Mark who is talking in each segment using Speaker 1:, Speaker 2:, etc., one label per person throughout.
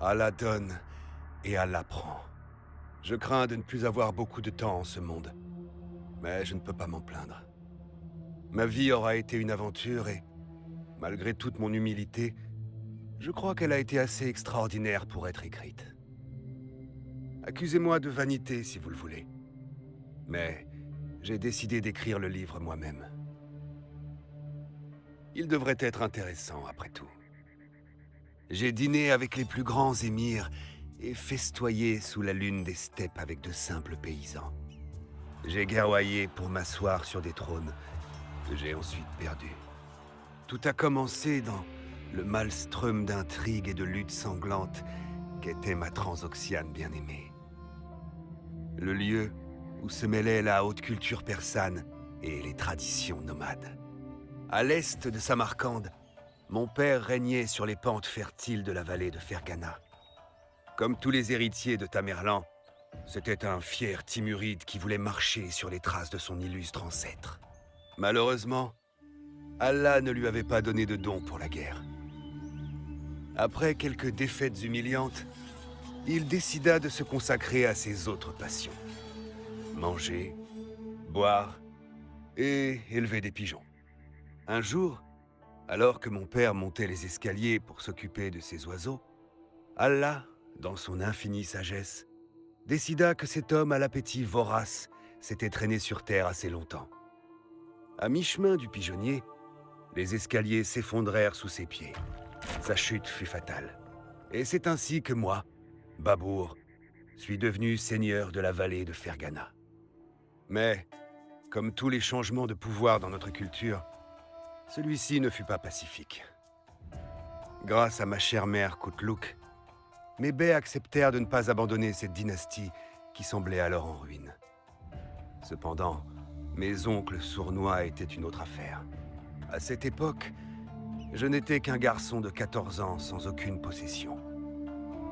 Speaker 1: Allah donne et Allah prend. Je crains de ne plus avoir beaucoup de temps en ce monde. Mais je ne peux pas m'en plaindre. Ma vie aura été une aventure et, malgré toute mon humilité, je crois qu'elle a été assez extraordinaire pour être écrite. Accusez-moi de vanité si vous le voulez. Mais j'ai décidé d'écrire le livre moi-même. Il devrait être intéressant après tout. J'ai dîné avec les plus grands émirs et festoyé sous la lune des steppes avec de simples paysans. J'ai guerroyé pour m'asseoir sur des trônes que j'ai ensuite perdus. Tout a commencé dans le maelstrom d'intrigues et de luttes sanglantes qu'était ma Transoxiane bien-aimée. Le lieu où se mêlait la haute culture persane et les traditions nomades. À l'est de Samarcande, mon père régnait sur les pentes fertiles de la vallée de Fergana. Comme tous les héritiers de Tamerlan, c'était un fier Timuride qui voulait marcher sur les traces de son illustre ancêtre. Malheureusement, Allah ne lui avait pas donné de don pour la guerre. Après quelques défaites humiliantes, il décida de se consacrer à ses autres passions. Manger, boire et élever des pigeons. Un jour, alors que mon père montait les escaliers pour s'occuper de ses oiseaux, Allah, dans son infinie sagesse, décida que cet homme à l'appétit vorace s'était traîné sur terre assez longtemps. À mi-chemin du pigeonnier, les escaliers s'effondrèrent sous ses pieds. Sa chute fut fatale. Et c'est ainsi que moi, Babour, suis devenu seigneur de la vallée de Fergana. Mais, comme tous les changements de pouvoir dans notre culture, celui-ci ne fut pas pacifique. Grâce à ma chère mère Koutluk, mes baies acceptèrent de ne pas abandonner cette dynastie qui semblait alors en ruine. Cependant, mes oncles sournois étaient une autre affaire. À cette époque, je n'étais qu'un garçon de 14 ans sans aucune possession.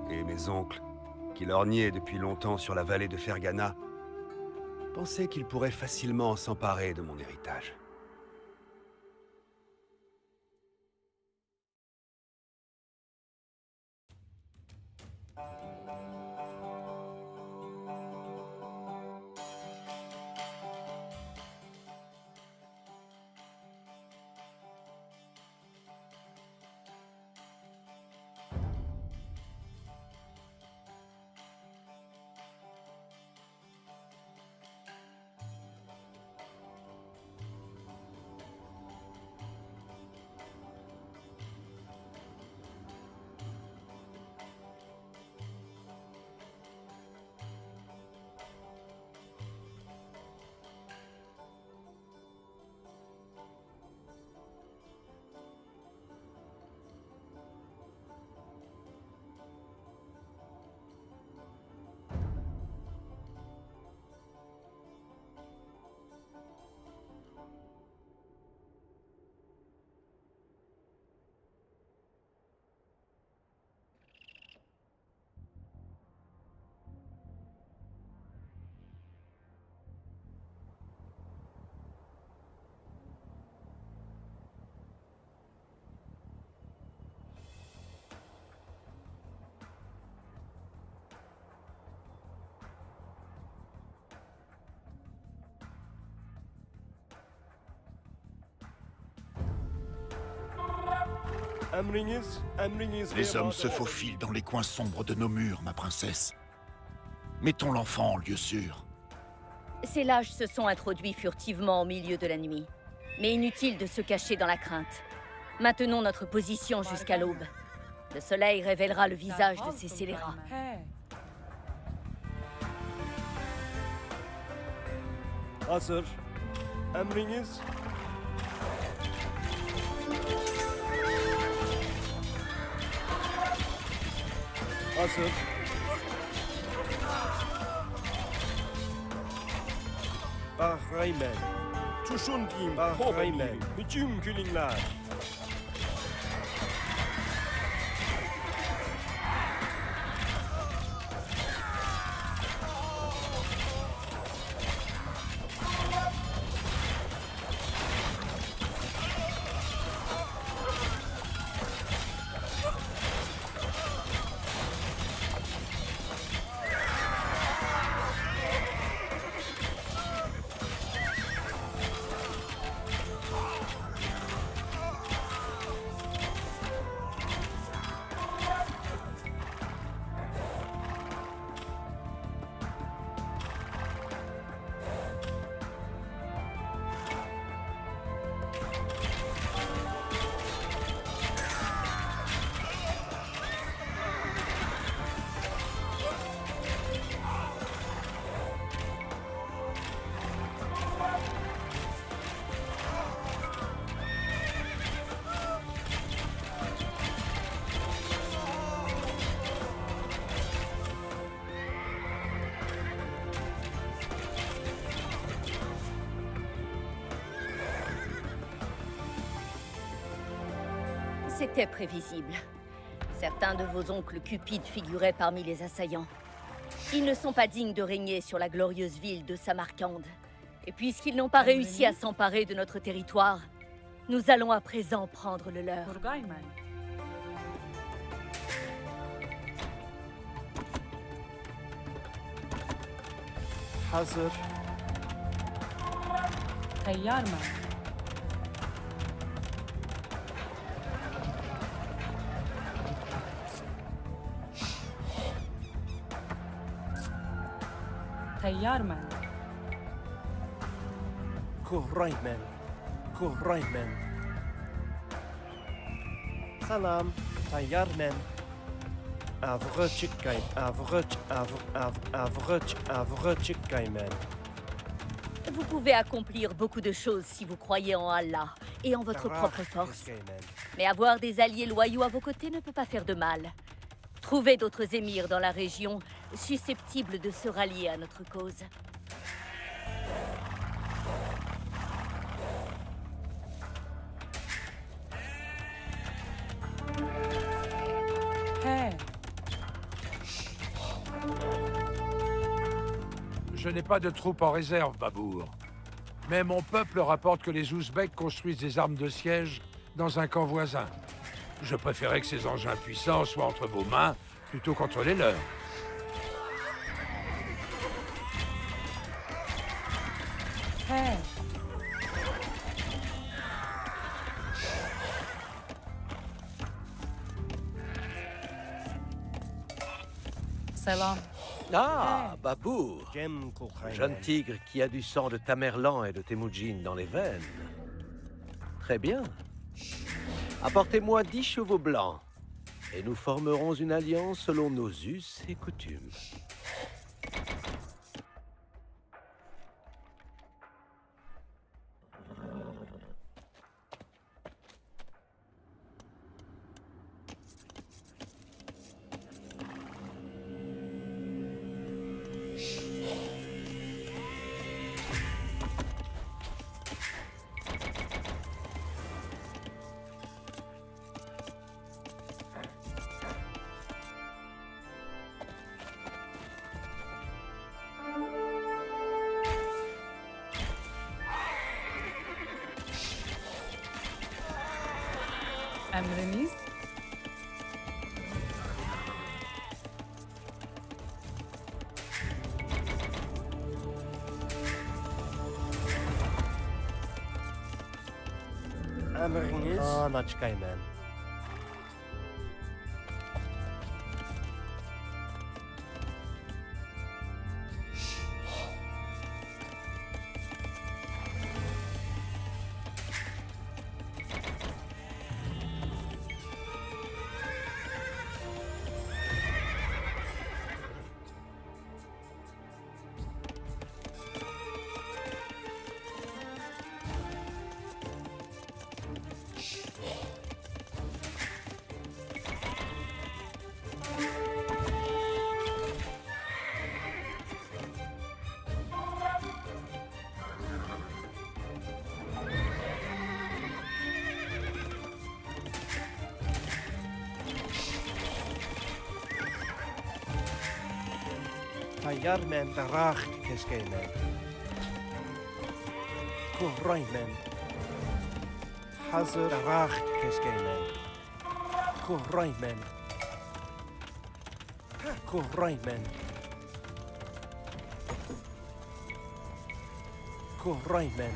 Speaker 1: Et mes oncles, qui lorgnaient depuis longtemps sur la vallée de Fergana, pensaient qu'ils pourraient facilement s'emparer de mon héritage.
Speaker 2: Les hommes se faufilent dans les coins sombres de nos murs, ma princesse. Mettons l'enfant en lieu sûr.
Speaker 3: Ces lâches se sont introduits furtivement au milieu de la nuit. Mais inutile de se cacher dans la crainte. Maintenons notre position jusqu'à l'aube. Le soleil révélera le visage de ces scélérats.
Speaker 4: Hazır. Emriniz. Hazır. Bahreymel. Tuşun diyeyim Bahreymel. Hücum külünler.
Speaker 3: C'était prévisible. Certains de vos oncles cupides figuraient parmi les assaillants. Ils ne sont pas dignes de régner sur la glorieuse ville de Samarcande. Et puisqu'ils n'ont pas réussi à s'emparer de notre territoire, nous allons à présent prendre le leur.
Speaker 5: Turgayman.
Speaker 4: hazır.
Speaker 5: Tayyarman. Tayyarman.
Speaker 4: Kuhraymen. Kuhraymen. Salam. Tayyarmen. Avrıçıkkay. Avrıçıkkaymen.
Speaker 3: Vous pouvez accomplir beaucoup de choses si vous croyez en Allah et en votre propre force. Mais avoir des alliés loyaux à vos côtés ne peut pas faire de mal. Trouvez d'autres émirs dans la région susceptibles de se rallier à notre cause.
Speaker 5: Hey.
Speaker 6: Je n'ai pas de troupes en réserve, Babour. Mais mon peuple rapporte que les Ouzbeks construisent des armes de siège dans un camp voisin. Je préférais que ces engins puissants soient entre vos mains plutôt qu'entre les leurs.
Speaker 5: Hey. Selam.
Speaker 7: Ah, Babour,
Speaker 4: Cem Kuhraymen.
Speaker 7: jeune tigre qui a du sang de Tamerlan et de Temujin dans les veines. Très bien. Apportez-moi 10 chevaux blancs, et nous formerons une alliance selon nos us et coutumes.
Speaker 5: Emriniz.
Speaker 4: Emriniz. Anaçkaymen. Tayyarmen daraht keskeymen. Kuhraymen. Hazır daraht keskeymen. Kuhraymen. Kuhraymen. Kuhraymen.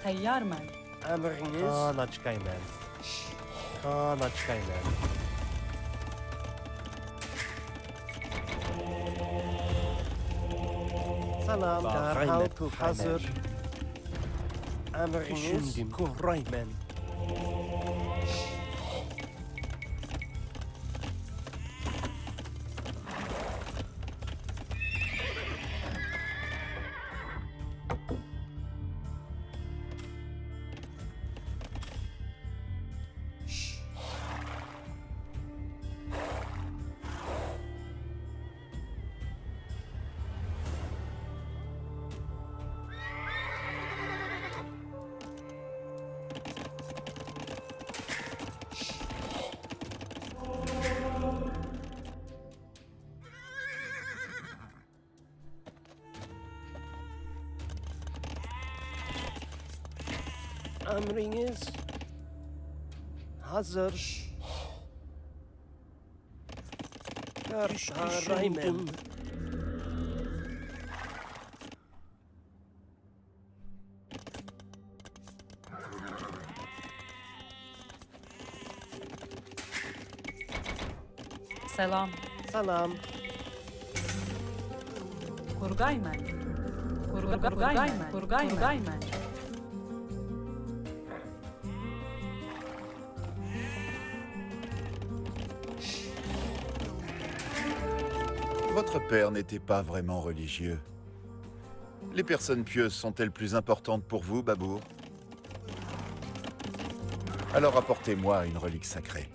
Speaker 5: Tayyar man.
Speaker 4: Emriniz. Kanaçkaymen. Kanaçkaymen. Salam derhal hazır. Emriniz Kuhraymen. Emriniz hazır. Kuhraymen.
Speaker 5: Selam.
Speaker 4: Salam.
Speaker 5: Kurgayman. Kurgayman. Kurgayman.
Speaker 2: Votre père n'était pas vraiment religieux. Les personnes pieuses sont-elles plus importantes pour vous, Babour? Alors apportez-moi une relique sacrée.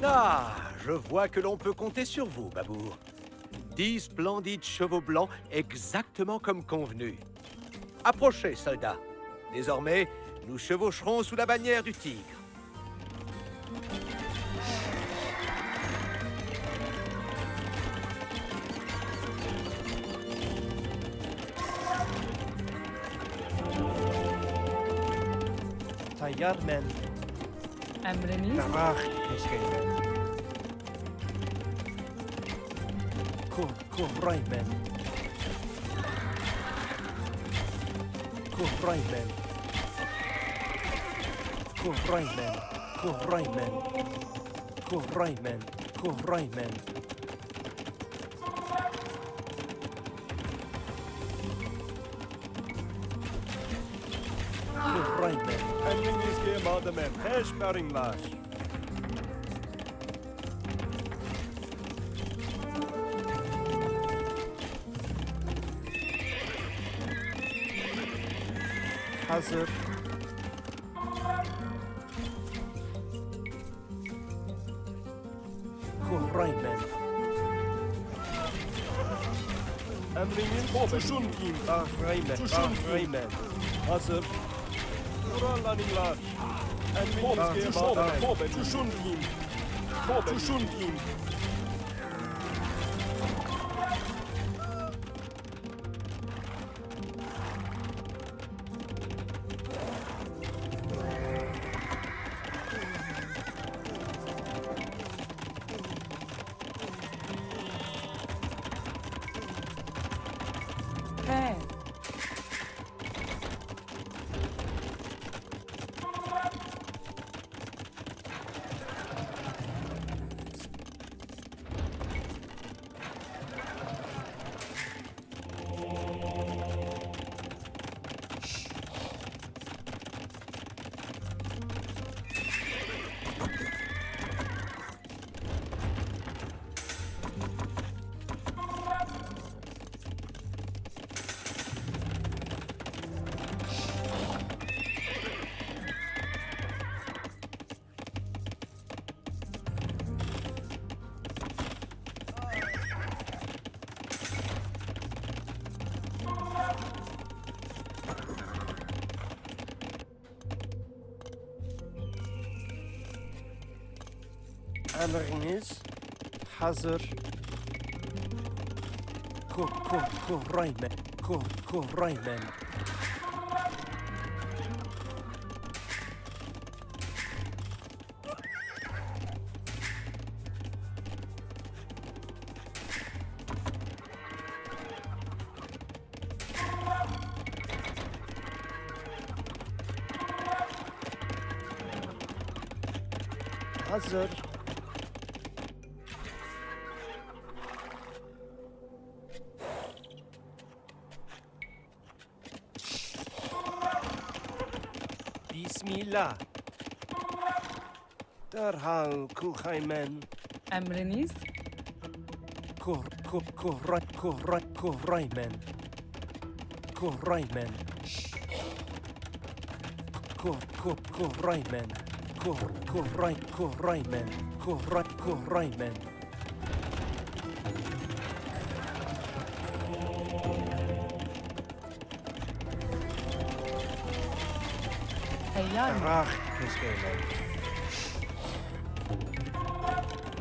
Speaker 7: Ah, je vois que l'on peut compter sur vous, Babour. 10 splendides chevaux blancs, exactement comme convenu. Approchez, soldats. Désormais, nous chevaucherons sous la bannière du tigre.
Speaker 4: Tayyarmen.
Speaker 5: Emriniz.
Speaker 4: Davak Keskaymen. Kuhraymen. Kuhraymen. Kuhraymen. Kuhraymen. Kuhraymen. Kuhraymen. Kuhraymen.
Speaker 8: Emriniz gemademen, heşberingler.
Speaker 4: Hazır. Kuhraymen.
Speaker 8: Emriniz Kushunkim,
Speaker 4: Kuhraymen.
Speaker 8: hazır. Kurallaninglar. Emriniz gemademen, Kushunkim. Kushunkim.
Speaker 5: He.
Speaker 4: Emriniz hazır. Kuhraymen. Kuhraymen. Hazır. Bismillah. Derhal Kulhaymen.
Speaker 5: Emriniz?
Speaker 4: Kuraymen. Kuraymen. Kuraymen. Kuraymen.
Speaker 5: Teyyar mı?
Speaker 4: Rach Keskeymen.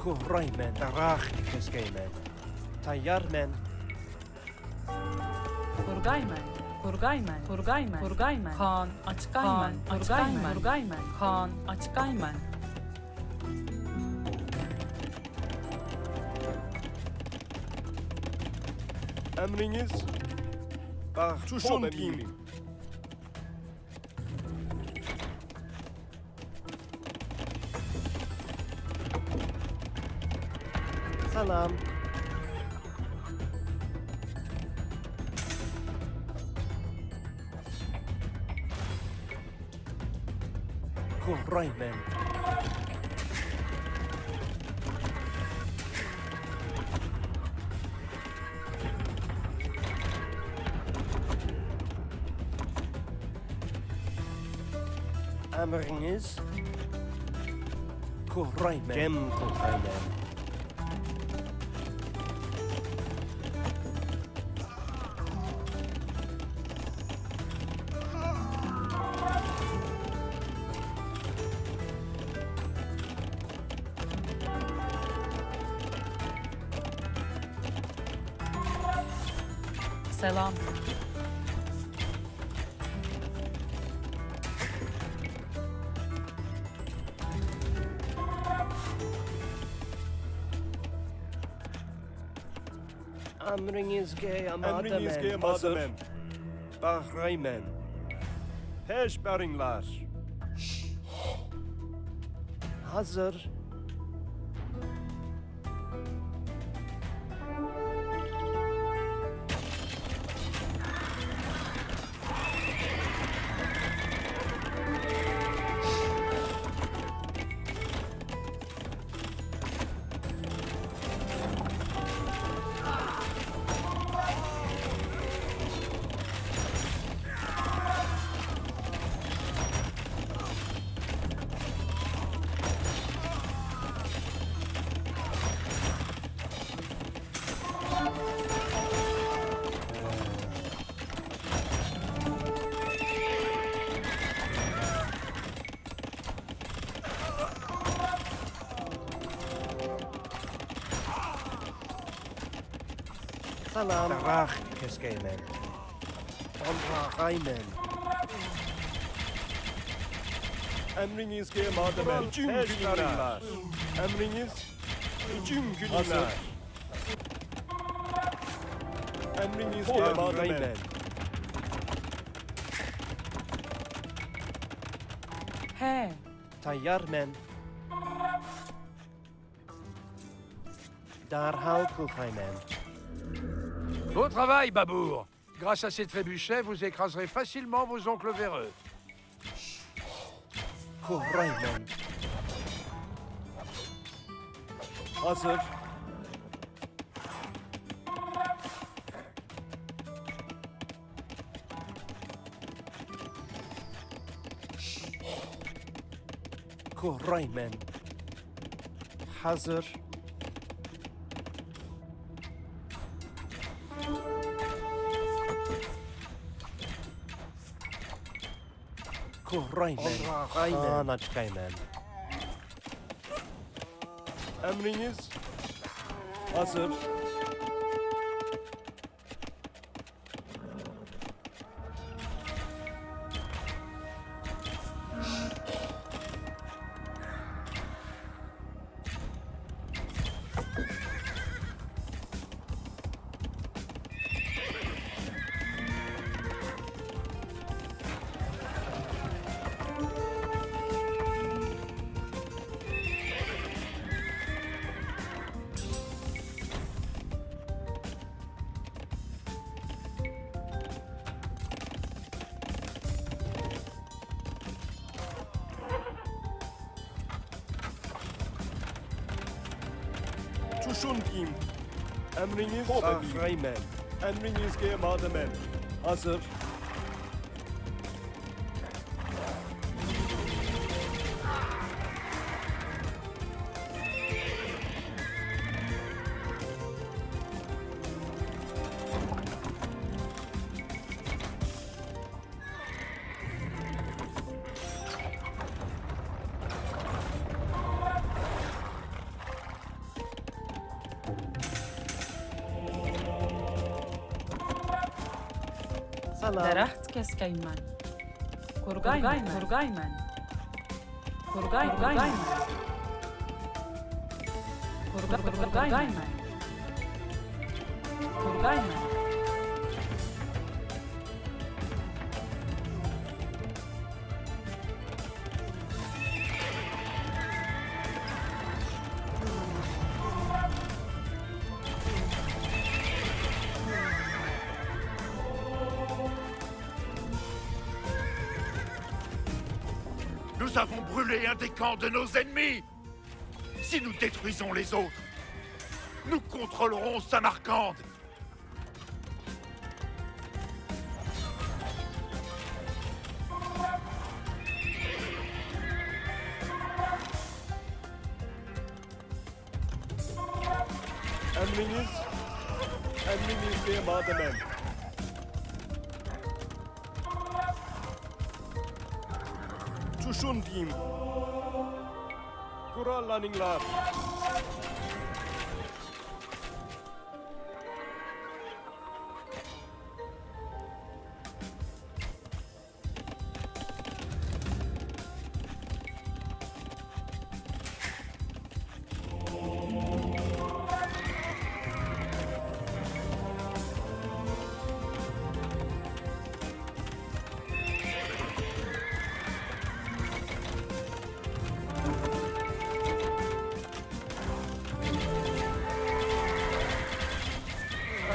Speaker 4: Kuraymen. Rach Keskeymen. Tayyarmen.
Speaker 5: Kurgaymen. Kurgaymen. Kurgaymen. Kurgaymen. Khan açıkaymen. Kurgaymen. Kurgaymen. Khan açıkaymen.
Speaker 8: Emriniz. Tuşun diyeyim.
Speaker 4: Salam. Kuraymen. Emriniz. Kuraymen. Cem Kuraymen.
Speaker 5: Selam.
Speaker 4: Emrinizge
Speaker 8: Emrinizge
Speaker 4: amademen.
Speaker 8: amademen.
Speaker 4: Bahraymen.
Speaker 8: Peşberinler.
Speaker 4: Hazır. Salam. Rach Keskeymen. Onraymen.
Speaker 8: Emrinizge amademen. Peşberinler. Emriniz. Cümgünler. Emrinizge amademen.
Speaker 4: Bahraymen.
Speaker 5: He.
Speaker 4: Tayyarmen. Derhal Kulhaymen.
Speaker 6: Beau travail, Babour. Grâce à ces trébuchets, vous écraserez facilement vos oncles véreux.
Speaker 4: Kuraymen. Hazır. Kuraymen. Hazır. Kuraymen. Anaçkaymen.
Speaker 8: Emriniz.
Speaker 4: Hazır.
Speaker 8: Çuşundiyim. Emriniz Ahrimen. Emriniz gemademen. Hazır.
Speaker 5: درخت کسکیمن کرگایمن
Speaker 2: Nous avons brûlé un des camps de nos ennemis. Si nous détruisons les autres, nous contrôlerons Samarcande.
Speaker 8: Emriniz gemademen. Çuşundiyim. Kurallaninglar.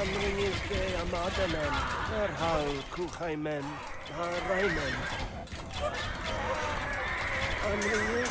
Speaker 8: Emriniz gemademen. Derhal kuhaymen. Haraymen. Emriniz...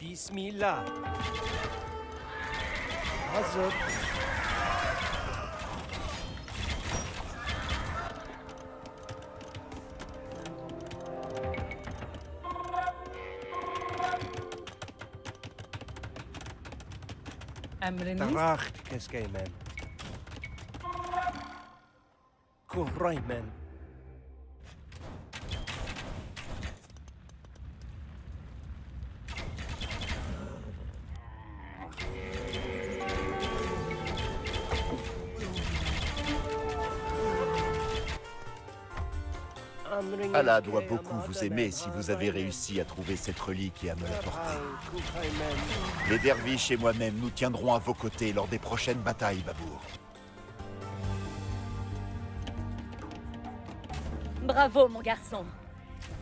Speaker 8: Bismillah. Hazır.
Speaker 5: Emriniz
Speaker 4: درخت کسکیمن کرایمن
Speaker 2: Allah doit beaucoup vous aimer si vous avez réussi à trouver cette relique et à me l'apporter. Les derviches et moi-même nous tiendrons à vos côtés lors des prochaines batailles, Babour.
Speaker 3: Bravo, mon garçon.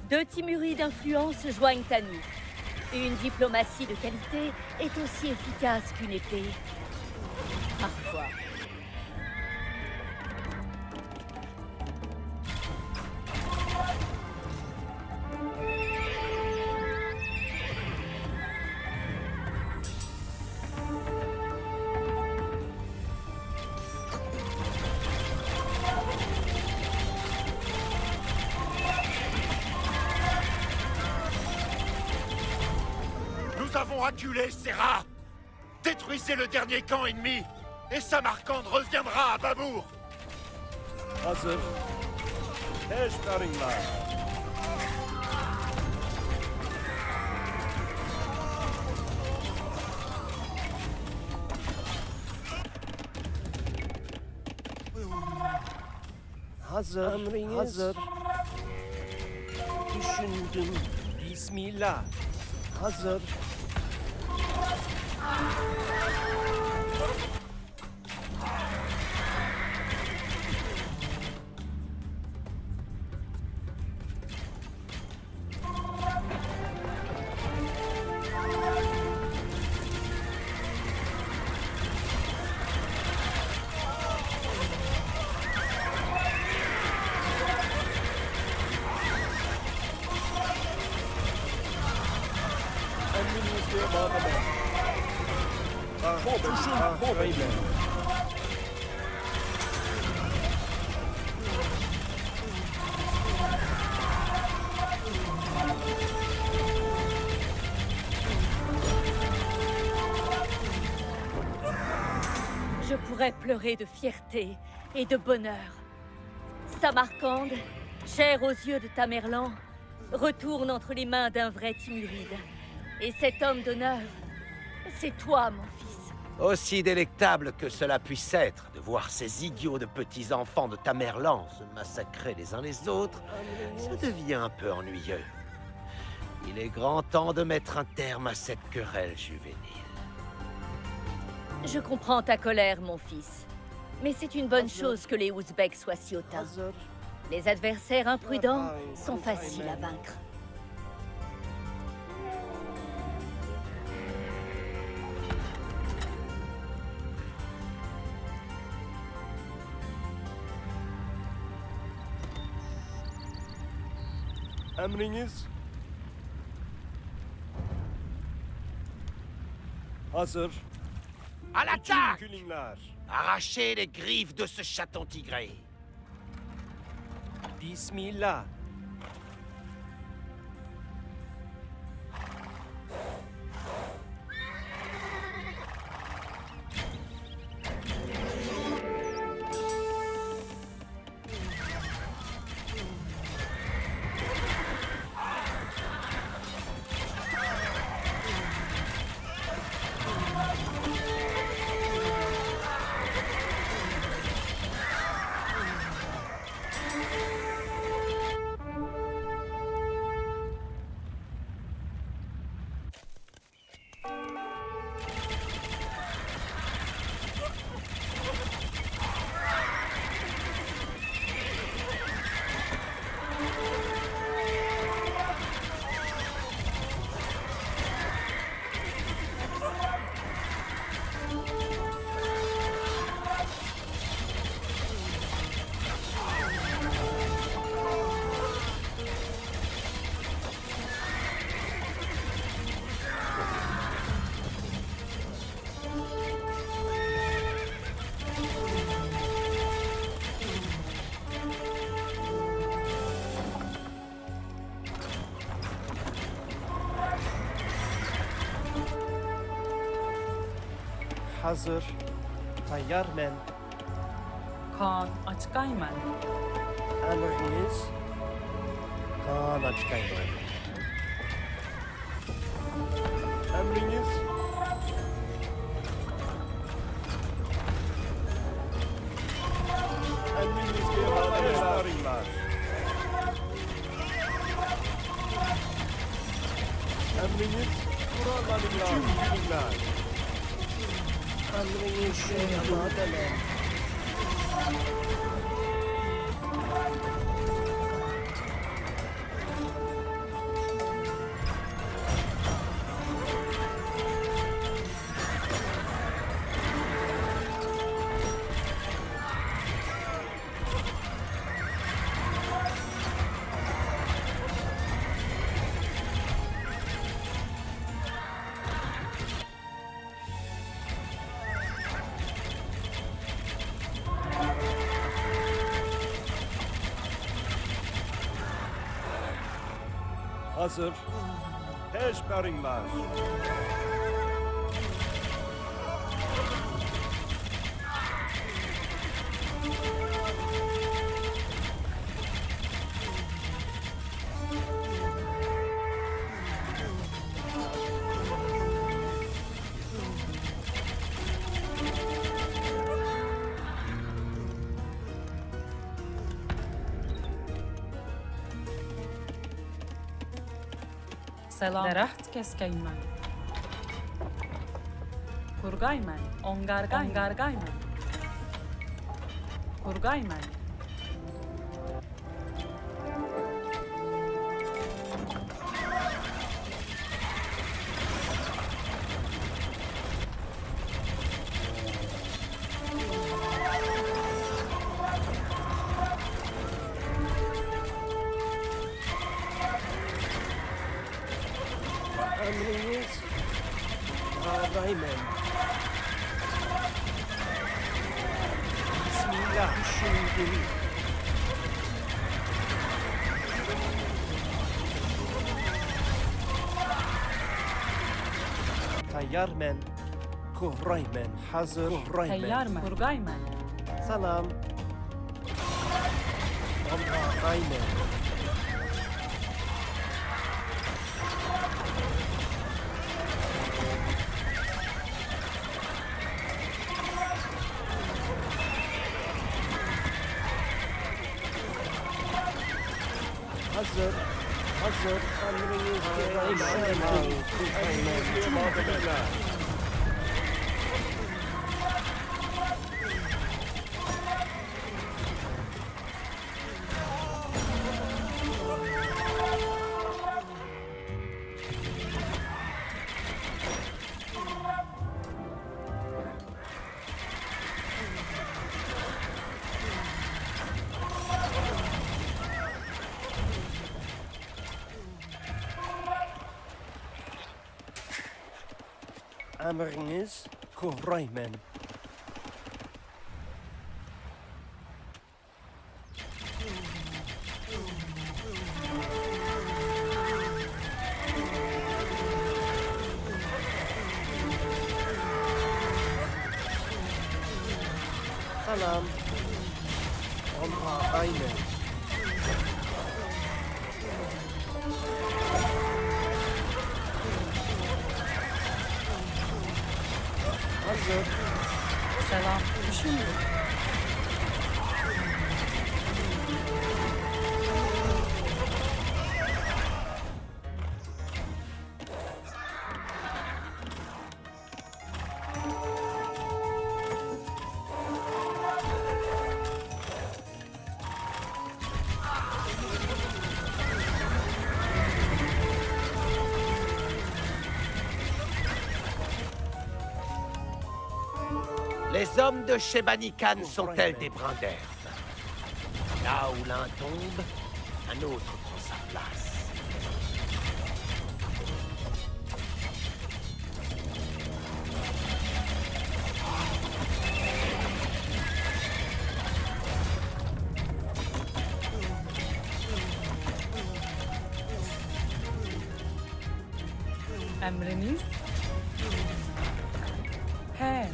Speaker 3: 2 Timuris d'influence se joignent à nous. Une diplomatie de qualité est aussi efficace qu'une épée. Parfois.
Speaker 2: Nous avons acculé Serra. Détruisez le dernier camp ennemi, et Samarcande reviendra à Babour.
Speaker 8: Hazır. Eşberingler. Hazır. Emriniz. Hazır. Düşündüm. Bismillah. Hazır. Rayman.
Speaker 3: Je pourrais pleurer de fierté et de bonheur. Samarcande, chère aux yeux de Tamerlan, retourne entre les mains d'un vrai Timuride. Et cet homme d'honneur, c'est toi, mon fils.
Speaker 7: Aussi délectable que cela puisse être de voir ces idiots de petits-enfants de Tamerlan se massacrer les uns les autres, ça devient un peu ennuyeux. Il est grand temps de mettre un terme à cette querelle juvénile.
Speaker 3: Je comprends ta colère, mon fils. Mais c'est une bonne chose que les Ouzbeks soient si hautains.
Speaker 8: Hazır.
Speaker 3: Les adversaires imprudents sont faciles à vaincre.
Speaker 8: Emriniz. Hazır.
Speaker 7: À
Speaker 8: Bütün
Speaker 7: l'attaque!
Speaker 8: Külingler.
Speaker 7: Arrachez les griffes de ce chaton tigré!
Speaker 8: Bismillah. Hazır. Tayyar men.
Speaker 5: Kaan Açkaymen.
Speaker 8: Emriniz. Kaan Açkayman. Emriniz. Emriniz Külingler. Emriniz. Bütün Külingler. Emriniz Külingler. Hazır. Peşperingler.
Speaker 5: Selam. Deraht Keskaymen. Kurgaymen. Ongargaymen. Kurgaymen.
Speaker 8: Emriniz. Raymen.
Speaker 4: Ya düşündüm. Tayyar men. Kuhray men. Hazır. Kuhray men.
Speaker 5: Teyyarmen. Kurgaymen.
Speaker 4: Salam. Kuhray men. Hazır. Hazır. Emrinizde emanettir.
Speaker 8: Emrinizde emanetimler.
Speaker 4: Emriniz Kuhray men. Salam. Kuhray men. Hazır.
Speaker 5: Selam. Düşündüm.
Speaker 7: Les hommes de Shebanikan sont-elles des brins d'herbe? Là où l'un tombe, un autre prend sa place.
Speaker 5: Emriniz? He.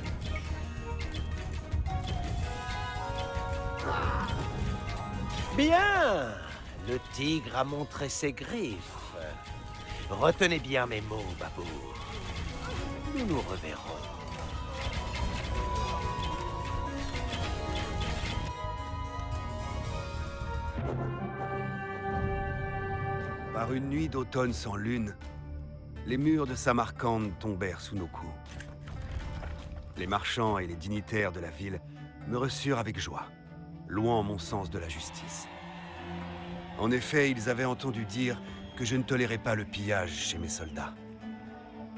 Speaker 7: Bien! Le tigre a montré ses griffes. Retenez bien mes mots, Babour. Nous nous reverrons.
Speaker 1: Par une nuit d'automne sans lune, les murs de Samarcande tombèrent sous nos coups. Les marchands et les dignitaires de la ville me reçurent avec joie, louant mon sens de la justice. En effet, ils avaient entendu dire que je ne tolérais pas le pillage chez mes soldats.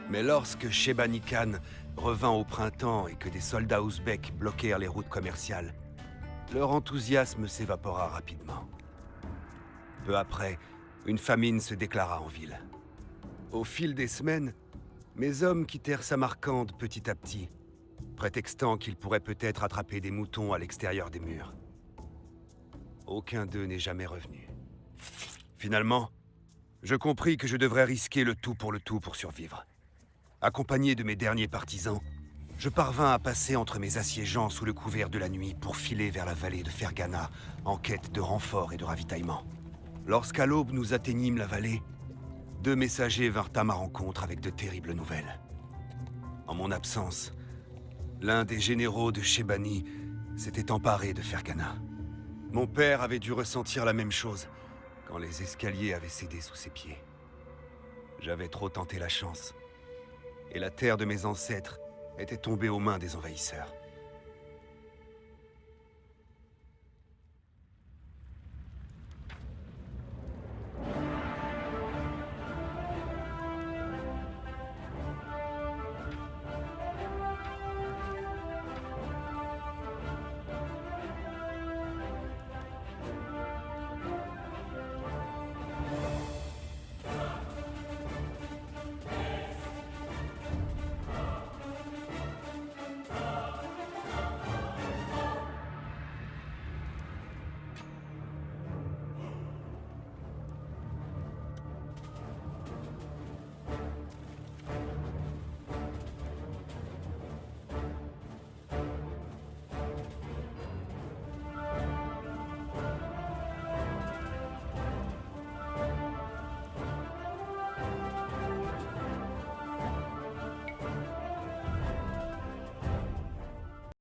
Speaker 1: Mais lorsque Shebanikan revint au printemps et que des soldats ouzbeks bloquèrent les routes commerciales, leur enthousiasme s'évapora rapidement. Peu après, une famine se déclara en ville. Au fil des semaines, mes hommes quittèrent Samarcande petit à petit, prétextant qu'ils pourraient peut-être attraper des moutons à l'extérieur des murs. Aucun d'eux n'est jamais revenu. Finalement, je compris que je devrais risquer le tout pour survivre. Accompagné de mes derniers partisans, je parvins à passer entre mes assiégeants sous le couvert de la nuit pour filer vers la vallée de Fergana en quête de renforts et de ravitaillement. Lorsqu'à l'aube nous atteignîmes la vallée, 2 messagers vinrent à ma rencontre avec de terribles nouvelles. En mon absence, l'un des généraux de Shebani s'était emparé de Fergana. Mon père avait dû ressentir la même chose quand les escaliers avaient cédé sous ses pieds. J'avais trop tenté la chance, et la terre de mes ancêtres était tombée aux mains des envahisseurs.